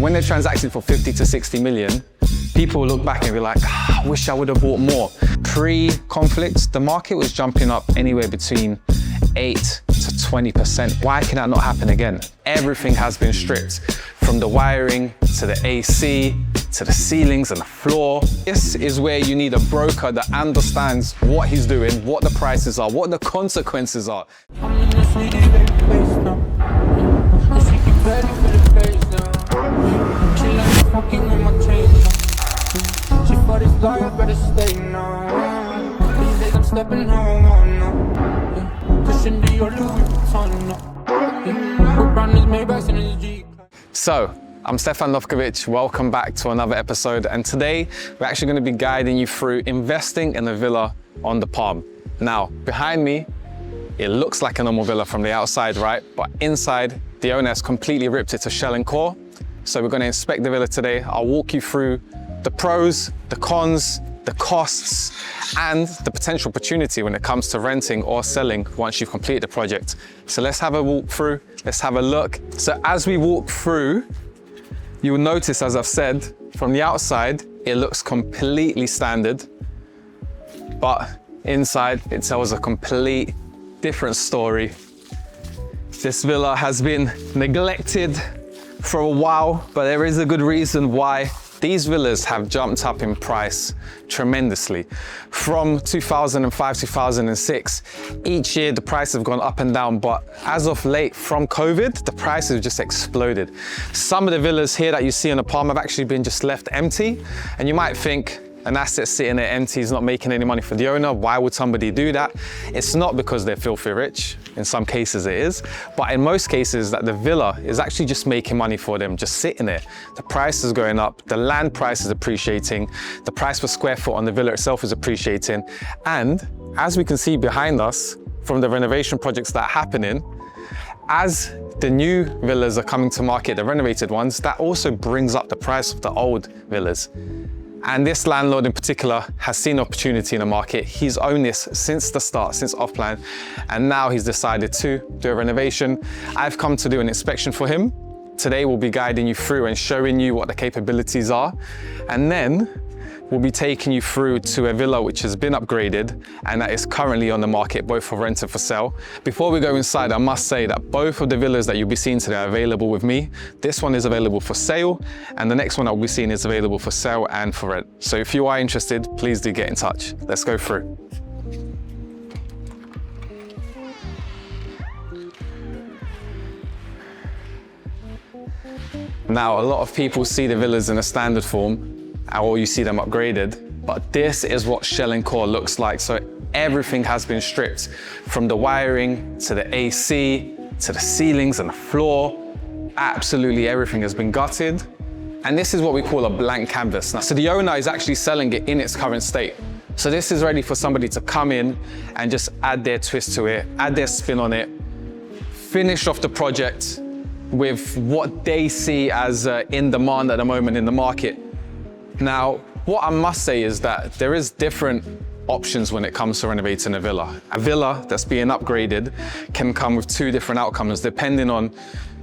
when they're transacted for 50 to 60 million, people look back and be like, I wish I would have bought more. Pre-conflict, the market was jumping up anywhere between 8 to 20%. Why can that not happen again? Everything has been stripped, from the wiring to the AC, to the ceilings and the floor. This is where you need a broker that understands what he's doing, what the prices are, what the consequences are. So, I'm Stefan Novkovic, welcome back to another episode, and today we're actually going to be guiding you through investing in a villa on the Palm. Now, behind me, it looks like a normal villa from the outside, right? But inside, the owner has completely ripped it to shell and core. So we're going to inspect the villa today. I'll walk you through the pros, the cons, the costs, and the potential opportunity when it comes to renting or selling once you've completed the project. So let's have a walk through, let's have a look. So as we walk through, you will notice, as I've said, from the outside, it looks completely standard, but inside it tells a complete different story. This villa has been neglected for a while, but there is a good reason why. These villas have jumped up in price tremendously. From 2005, 2006, each year the prices have gone up and down, but as of late, from COVID, the prices have just exploded. Some of the villas here that you see on the Palm have actually been just left empty, and you might think, an asset sitting there empty is not making any money for the owner. Why would somebody do that? It's not because they're filthy rich. In some cases it is, but in most cases that the villa is actually just making money for them, just sitting there. The price is going up, the land price is appreciating, the price per square foot on the villa itself is appreciating. And as we can see behind us from the renovation projects that are happening, as the new villas are coming to market, the renovated ones, that also brings up the price of the old villas. And this landlord in particular has seen opportunity in the market. He's owned this since the start, since off-plan, and now he's decided to do a renovation. I've come to do an inspection for him. Today we'll be guiding you through and showing you what the capabilities are. And then we'll be taking you through to a villa which has been upgraded and that is currently on the market, both for rent and for sale. Before we go inside, I must say that both of the villas that you'll be seeing today are available with me. This one is available for sale, and the next one I'll be seeing is available for sale and for rent. So if you are interested, please do get in touch. Let's go through. Now, a lot of people see the villas in a standard form, or you see them upgraded, but this is what shell and core looks like. So everything has been stripped, from the wiring to the AC to the ceilings and the floor. Absolutely everything has been gutted, and this is what we call a blank canvas. Now, so the owner is actually selling it in its current state. So this is ready for somebody to come in and just add their twist to it, add their spin on it, finish off the project with what they see as in demand at the moment in the market. Now, what I must say is that there is different options when it comes to renovating a villa. A villa that's being upgraded can come with two different outcomes depending on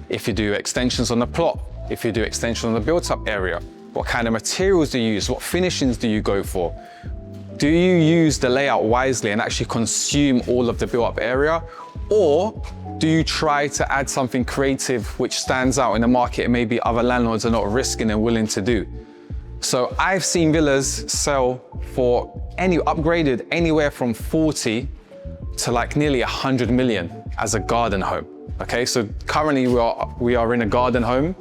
if you do extensions on the plot, if you do extensions on the built-up area, what kind of materials do you use, what finishings do you go for? Do you use the layout wisely and actually consume all of the built-up area? Or do you try to add something creative which stands out in the market and maybe other landlords are not risking and willing to do? So I've seen villas sell for upgraded anywhere from 40 to like nearly 100 million as a garden home. Okay, so currently we are in a garden home.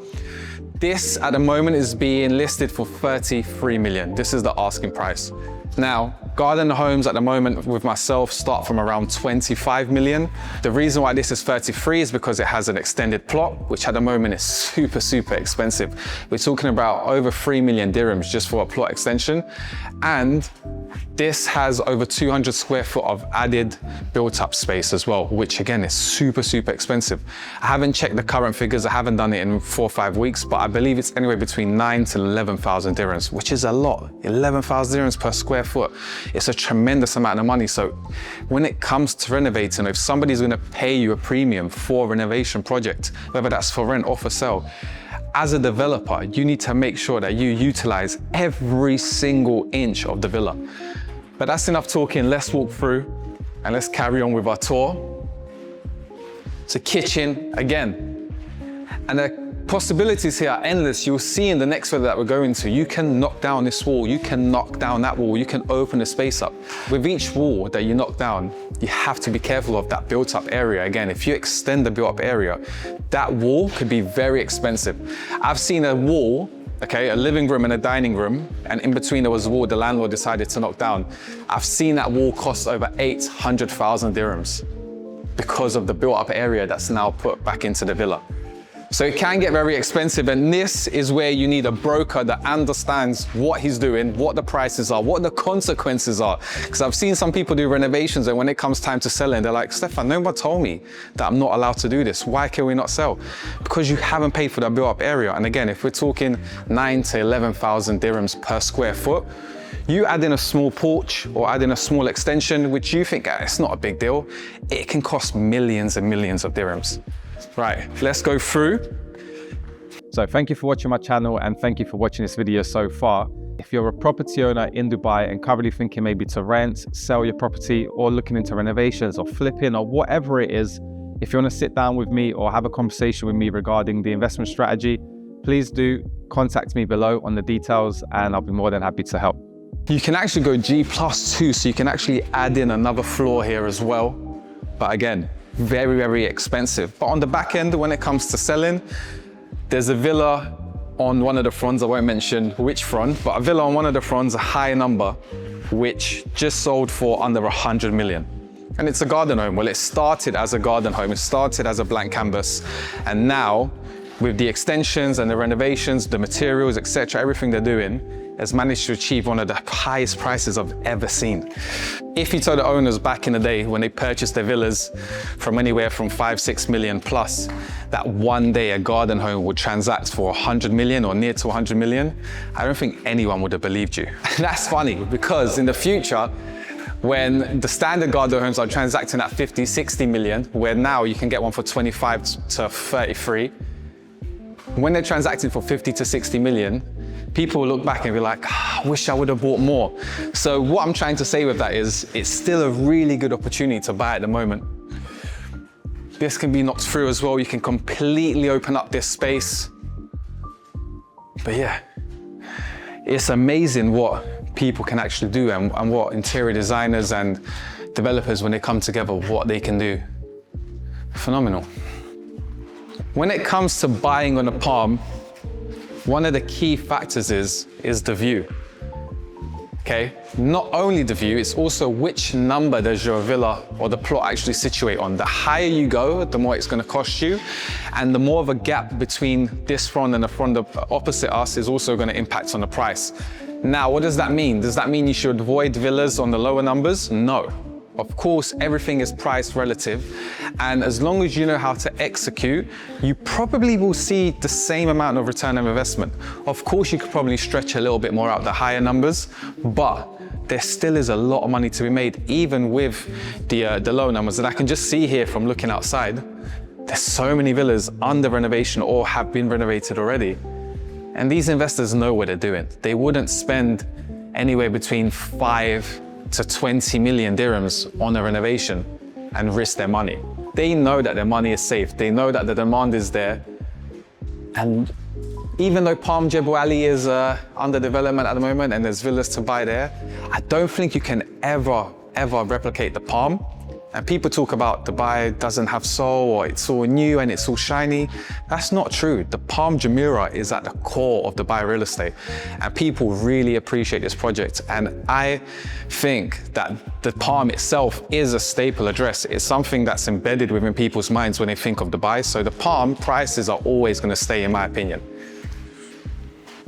This at the moment is being listed for 33 million. This is the asking price. Now, garden homes at the moment with myself start from around 25 million. The reason why this is 33 is because it has an extended plot, which at the moment is super, super expensive. We're talking about over 3 million dirhams just for a plot extension. And this has over 200 square foot of added built-up space as well, which again is super, super expensive. I haven't checked the current figures. I haven't done it in 4 or 5 weeks, but I believe it's anywhere between 9 to 11,000 dirhams, which is a lot. 11,000 dirhams per square foot. It's a tremendous amount of money. So when it comes to renovating, if somebody's going to pay you a premium for a renovation project, whether that's for rent or for sale, as a developer, you need to make sure that you utilize every single inch of the villa. But that's enough talking. Let's walk through and let's carry on with our tour. It's a kitchen again. And the possibilities here are endless. You'll see in the next villa that we're going to, you can knock down this wall, you can knock down that wall, you can open the space up. With each wall that you knock down, you have to be careful of that built up area. Again, if you extend the built up area, that wall could be very expensive. I've seen a wall, okay, a living room and a dining room, and in between there was a wall the landlord decided to knock down. I've seen that wall cost over 800,000 dirhams because of the built up area that's now put back into the villa. So it can get very expensive, and this is where you need a broker that understands what he's doing, what the prices are, what the consequences are. Because I've seen some people do renovations, and when it comes time to selling, they're like, Stefan, no one told me that I'm not allowed to do this. Why can we not sell? Because you haven't paid for that built-up area. And again, if we're talking 9 to 11,000 dirhams per square foot, you add in a small porch or add in a small extension, which you think it's not a big deal, it can cost millions and millions of dirhams. Right, let's go through. So thank you for watching my channel, and thank you for watching this video so far. If you're a property owner in Dubai and currently thinking maybe to rent, sell your property, or looking into renovations or flipping or whatever it is, if you want to sit down with me or have a conversation with me regarding the investment strategy, please do contact me below on the details, and I'll be more than happy to help. You can actually go G+2, so you can actually add in another floor here as well. But again, very, very expensive. But on the back end, when it comes to selling, there's a villa on one of the fronts, I won't mention which front, but a villa on one of the fronts, a high number, which just sold for under 100 million. And it's a garden home. Well, it started as a garden home, it started as a blank canvas, and now with the extensions and the renovations, the materials, etc., everything they're doing, has managed to achieve one of the highest prices I've ever seen. If you told the owners back in the day when they purchased their villas from anywhere from 5-6 million plus, that one day a garden home would transact for 100 million or near to 100 million, I don't think anyone would have believed you. And that's funny, because in the future, when the standard garden homes are transacting at 50-60 million, where now you can get one for 25 to 33, when they're transacting for 50 to 60 million, people will look back and be like, I wish I would have bought more. So what I'm trying to say with that is, it's still a really good opportunity to buy at the moment. This can be knocked through as well. You can completely open up this space. But yeah, it's amazing what people can actually do, and what interior designers and developers, when they come together, what they can do. Phenomenal. When it comes to buying on a Palm, one of the key factors is the view. Okay, not only the view, it's also which number does your villa or the plot actually situate on. The higher you go, the more it's going to cost you, and the more of a gap between this front and the front opposite us is also going to impact on the price. Now, what does that mean? Does that mean you should avoid villas on the lower numbers? No. Of course, everything is price relative, and as long as you know how to execute, you probably will see the same amount of return on investment. Of course, you could probably stretch a little bit more out the higher numbers, but there still is a lot of money to be made, even with the low numbers. And I can just see here from looking outside, there's so many villas under renovation or have been renovated already. And these investors know what they're doing. They wouldn't spend anywhere between 5 to 20 million dirhams on a renovation and risk their money. They know that their money is safe. They know that the demand is there. And even though Palm Jumeirah is under development at the moment and there's villas to buy there, I don't think you can ever replicate the Palm. And people talk about Dubai doesn't have soul, or it's all new and it's all shiny. That's not true. The Palm Jumeirah is at the core of Dubai real estate, and people really appreciate this project. And I think that the Palm itself is a staple address. It's something that's embedded within people's minds when they think of Dubai. So the Palm prices are always going to stay, in my opinion.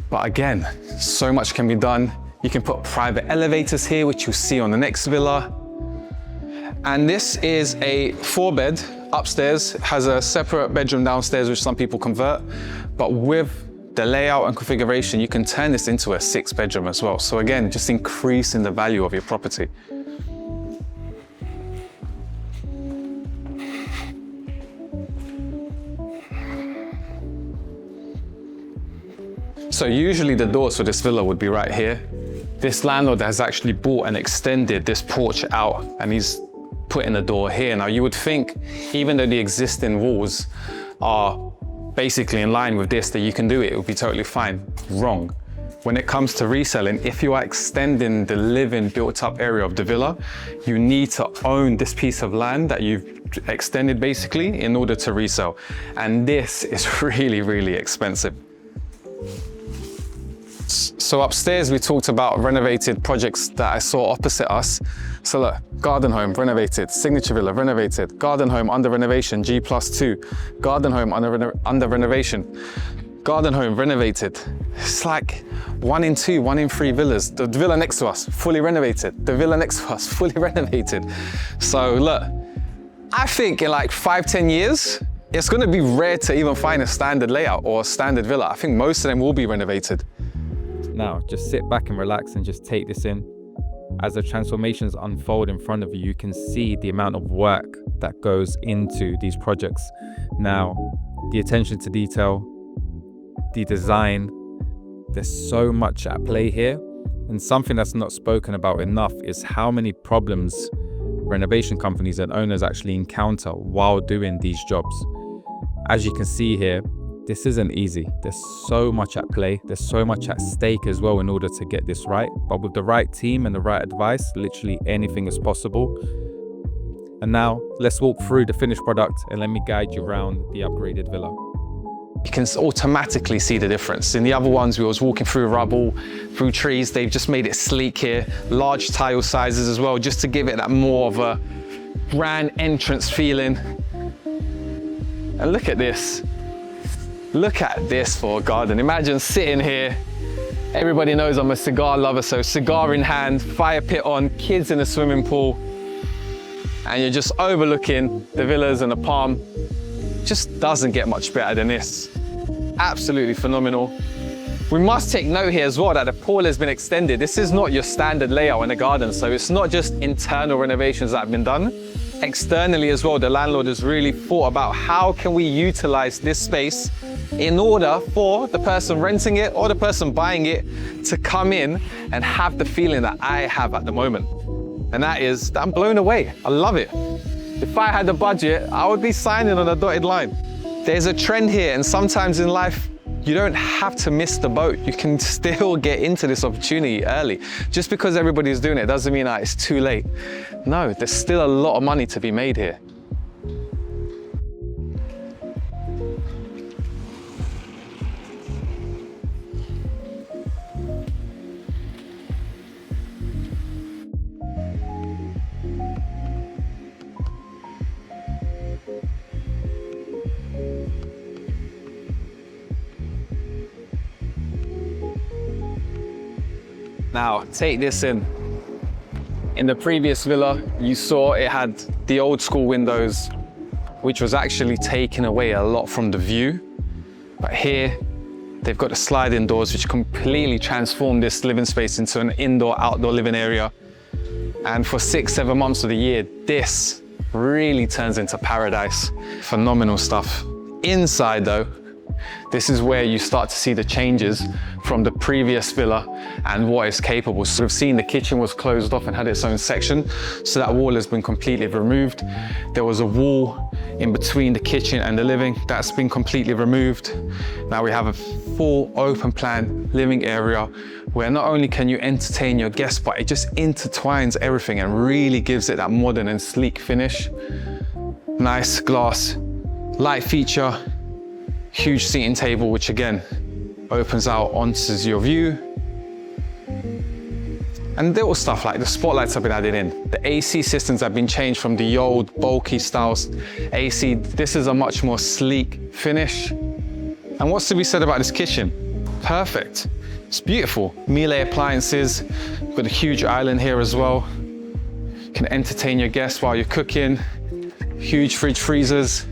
But again, so much can be done. You can put private elevators here, which you'll see on the next villa. And this is a 4-bed upstairs, has a separate bedroom downstairs, which some people convert. But with the layout and configuration, you can turn this into a 6-bedroom as well. So again, just increasing the value of your property. So usually the doors for this villa would be right here. This landlord has actually bought and extended this porch out, and he's put in a door here. Now you would think, even though the existing walls are basically in line with this, that you can do it, it would be totally fine. Wrong. When it comes to reselling, if you are extending the living built up area of the villa, you need to own this piece of land that you've extended basically in order to resell. And this is really, really expensive. So upstairs, we talked about renovated projects that I saw opposite us. So look, garden home, renovated, signature villa, renovated, garden home under renovation, G+2, garden home under renovation, garden home, renovated. It's like 1 in 2, 1 in 3 villas. The villa next to us, fully renovated. The villa next to us, fully renovated. So look, I think in like 5-10 years, it's gonna be rare to even find a standard layout or a standard villa. I think most of them will be renovated. Now, just sit back and relax and just take this in. As the transformations unfold in front of you, you can see the amount of work that goes into these projects. Now, the attention to detail, the design, there's so much at play here. And something that's not spoken about enough is how many problems renovation companies and owners actually encounter while doing these jobs. As you can see here, this isn't easy. There's so much at play. There's so much at stake as well in order to get this right. But with the right team and the right advice, literally anything is possible. And now let's walk through the finished product and let me guide you around the upgraded villa. You can automatically see the difference. In the other ones, we was walking through rubble, through trees. They've just made it sleek here, large tile sizes as well, just to give it that more of a grand entrance feeling. And look at this. Look at this for a garden. Imagine sitting here. Everybody knows I'm a cigar lover, so cigar in hand, fire pit on, kids in a swimming pool, and you're just overlooking the villas and the Palm. Just doesn't get much better than this. Absolutely phenomenal. We must take note here as well that the pool has been extended. This is not your standard layout in a garden, so it's not just internal renovations that have been done. Externally as well, the landlord has really thought about how can we utilize this space in order for the person renting it or the person buying it to come in and have the feeling that I have at the moment. And that is, I'm blown away. I love it. If I had the budget, I would be signing on a dotted line. There's a trend here, and sometimes in life, you don't have to miss the boat. You can still get into this opportunity early. Just because everybody's doing it doesn't mean that it's too late. No, there's still a lot of money to be made here. Now, take this in. In the previous villa, you saw it had the old school windows, which was actually taking away a lot from the view. But here, they've got the sliding doors, which completely transform this living space into an indoor-outdoor living area. And for 6-7 months of the year, this really turns into paradise. Phenomenal stuff. Inside though, this is where you start to see the changes from the previous villa and what it's capable. So we've seen the kitchen was closed off and had its own section. So that wall has been completely removed. There was a wall in between the kitchen and the living. That's been completely removed. Now we have a full open plan living area where not only can you entertain your guests, but it just intertwines everything and really gives it that modern and sleek finish. Nice glass light feature. Huge seating table, which again opens out onto your view. And little stuff like the spotlights have been added in. The AC systems have been changed from the old bulky styles AC. This is a much more sleek finish. And what's to be said about this kitchen? Perfect. It's beautiful. Miele appliances. We've got a huge island here as well. You can entertain your guests while you're cooking. Huge fridge freezers.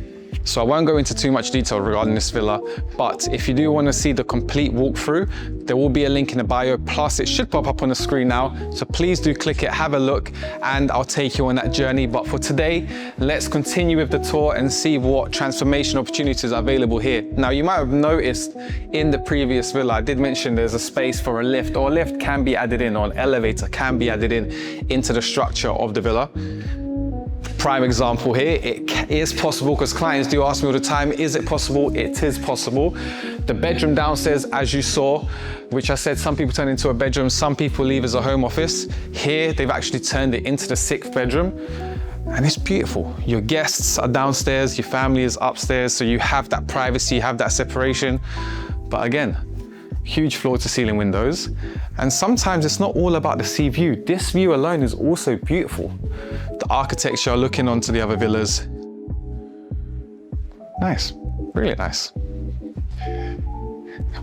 So I won't go into too much detail regarding this villa, but if you do want to see the complete walkthrough, there will be a link in the bio, plus it should pop up on the screen now. So please do click it, have a look, and I'll take you on that journey. But for today, let's continue with the tour and see what transformation opportunities are available here. Now, you might have noticed in the previous villa, I did mention there's a space for a lift, or a lift can be added in, or an elevator can be added in into the structure of the villa. Prime example here, it is possible, because clients do ask me all the time, is it possible? It is possible. The bedroom downstairs, as you saw, which I said some people turn into a bedroom, some people leave as a home office. Here, they've actually turned it into the 6th bedroom, and it's beautiful. Your guests are downstairs, your family is upstairs, so you have that privacy, you have that separation. But again, huge floor-to-ceiling windows. And sometimes it's not all about the sea view. This view alone is also beautiful. The architecture looking onto the other villas. Nice, really nice.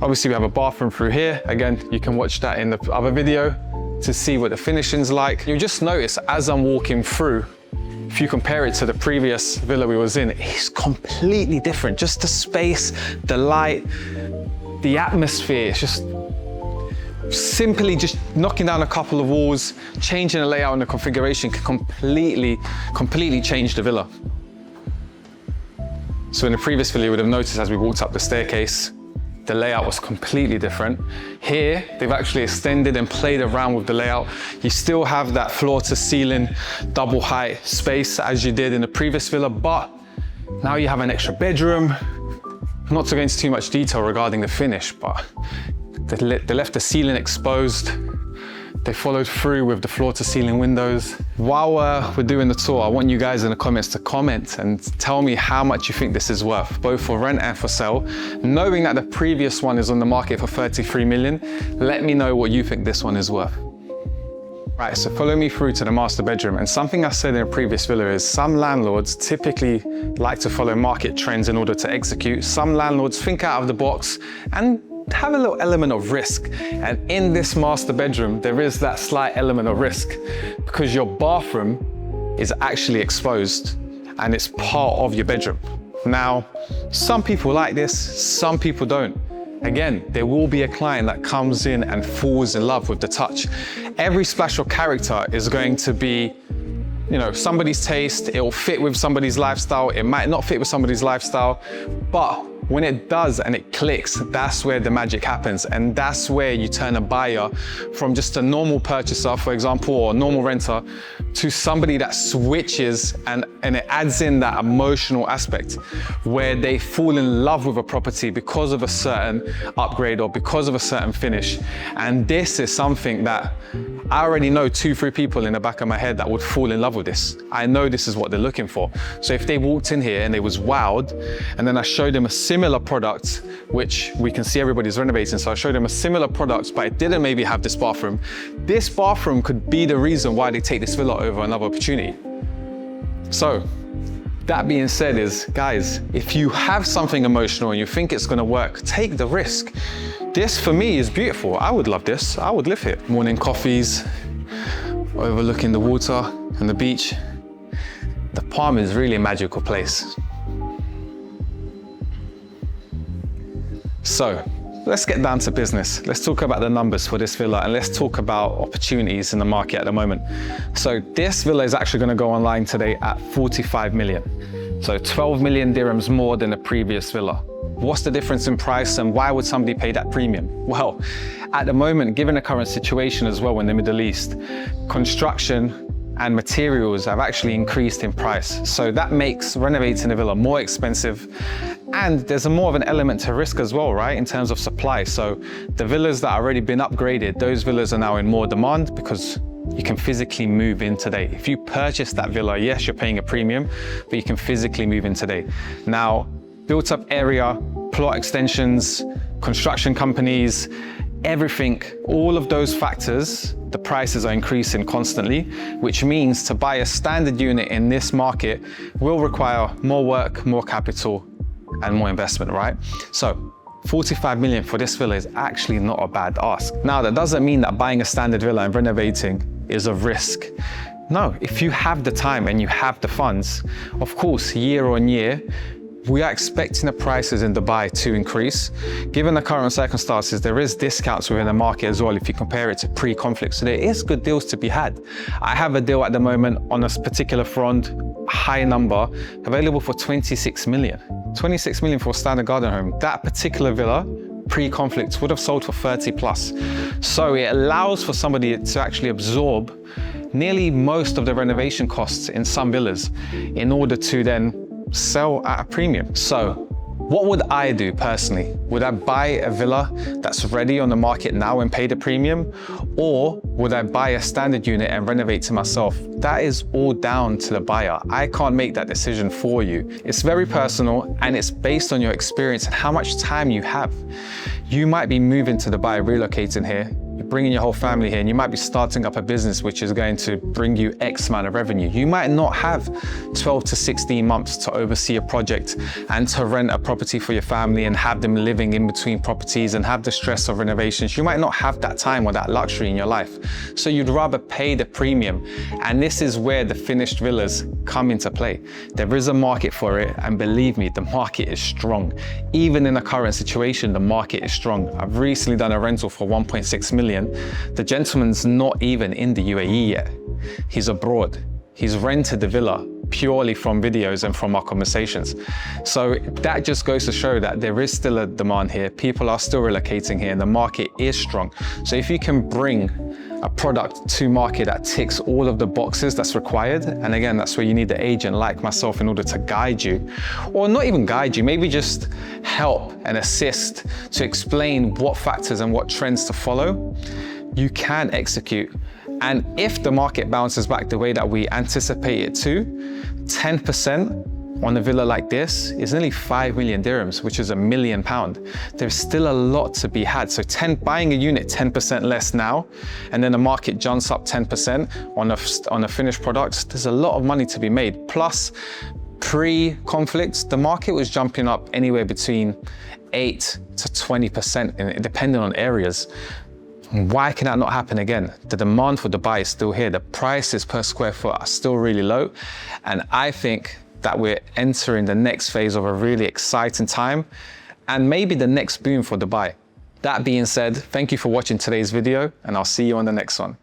Obviously we have a bathroom through here. Again, you can watch that in the other video to see what the finishing's like. You'll just notice as I'm walking through, if you compare it to the previous villa we was in, it's completely different. Just the space, the light, the atmosphere, it's just simply just knocking down a couple of walls, changing the layout and the configuration can completely change the villa. So in the previous villa, you would have noticed as we walked up the staircase, the layout was completely different. Here, they've actually extended and played around with the layout. You still have that floor to ceiling, double height space as you did in the previous villa, but now you have an extra bedroom. Not to go into too much detail regarding the finish, but they left the ceiling exposed. They followed through with the floor to ceiling windows. While we're doing the tour, I want you guys in the comments to comment and tell me how much you think this is worth, both for rent and for sale. Knowing that the previous one is on the market for 33 million, let me know what you think this one is worth. Right, so follow me through to the master bedroom. And something I said in a previous villa is some landlords typically like to follow market trends in order to execute. Some landlords think out of the box and have a little element of risk. And in this master bedroom, there is that slight element of risk because your bathroom is actually exposed and it's part of your bedroom. Now, some people like this, some people don't. Again, there will be a client that comes in and falls in love with the touch. Every splash of character is going to be, you know, somebody's taste. It'll fit with somebody's lifestyle. It might not fit with somebody's lifestyle, but when it does and it clicks, that's where the magic happens. And that's where you turn a buyer from just a normal purchaser, for example, or a normal renter, to somebody that switches and it adds in that emotional aspect where they fall in love with a property because of a certain upgrade or because of a certain finish. And this is something that I already know 2-3 people in the back of my head that would fall in love with this. I know this is what they're looking for. So if they walked in here and they was wowed, and then I showed them a similar product, which we can see everybody's renovating. So I showed them a similar product, but it didn't maybe have this bathroom. This bathroom could be the reason why they take this villa over another opportunity. So that being said is, guys, if you have something emotional and you think it's gonna work, take the risk. This for me is beautiful. I would love this. I would live here. Morning coffees, overlooking the water and the beach. The Palm is really a magical place. So let's get down to business. Let's talk about the numbers for this villa and let's talk about opportunities in the market at the moment. So this villa is actually going to go online today at 45 million. So 12 million dirhams more than the previous villa. What's the difference in price and why would somebody pay that premium? Well, at the moment, given the current situation as well in the Middle East, construction and materials have actually increased in price. So that makes renovating a villa more expensive. And there's more of an element to risk as well, right? In terms of supply. So the villas that have already been upgraded, those villas are now in more demand because you can physically move in today. If you purchase that villa, yes, you're paying a premium, but you can physically move in today. Now, built up area, plot extensions, construction companies, everything, all of those factors, the prices are increasing constantly, which means to buy a standard unit in this market will require more work, more capital, and more investment, right? So 45 million for this villa is actually not a bad ask. Now, that doesn't mean that buying a standard villa and renovating is a risk. No, if you have the time and you have the funds, of course, year on year, we are expecting the prices in Dubai to increase. Given the current circumstances, there is discounts within the market as well if you compare it to pre-conflict. So there is good deals to be had. I have a deal at the moment on a particular front, high number, available for 26 million. 26 million for a standard garden home. That particular villa, pre-conflict, would have sold for 30 plus. So it allows for somebody to actually absorb nearly most of the renovation costs in some villas in order to then sell at a premium. So what would I do personally? Would I buy a villa that's ready on the market now and pay the premium? Or would I buy a standard unit and renovate to myself? That is all down to the buyer. I can't make that decision for you. It's very personal and it's based on your experience and how much time you have. You might be moving to Dubai, relocating here. You're bringing your whole family here and you might be starting up a business which is going to bring you X amount of revenue. You might not have 12 to 16 months to oversee a project and to rent a property for your family and have them living in between properties and have the stress of renovations. You might not have that time or that luxury in your life. So you'd rather pay the premium. And this is where the finished villas come into play. There is a market for it, and believe me, the market is strong. Even in the current situation, the market is strong. I've recently done a rental for 1.6 million. The gentleman's not even in the UAE yet. He's abroad. He's rented the villa purely from videos and from our conversations. So that just goes to show that there is still a demand here. People are still relocating here and the market is strong. So if you can bring a product to market that ticks all of the boxes that's required, and again, that's where you need the agent like myself in order to guide you, or not even guide you, maybe just help and assist to explain what factors and what trends to follow, you can execute. And if the market bounces back the way that we anticipate it to, 10% on a villa like this is nearly 5 million dirhams, which is £1 million. There's still a lot to be had. So buying a unit 10% less now, and then the market jumps up 10% on a finished product, there's a lot of money to be made. Plus, pre-conflict, the market was jumping up anywhere between 8 to 20%, depending on areas. Why can that not happen again? The demand for Dubai is still here. The prices per square foot are still really low. And I think that we're entering the next phase of a really exciting time and maybe the next boom for Dubai. That being said, thank you for watching today's video and I'll see you on the next one.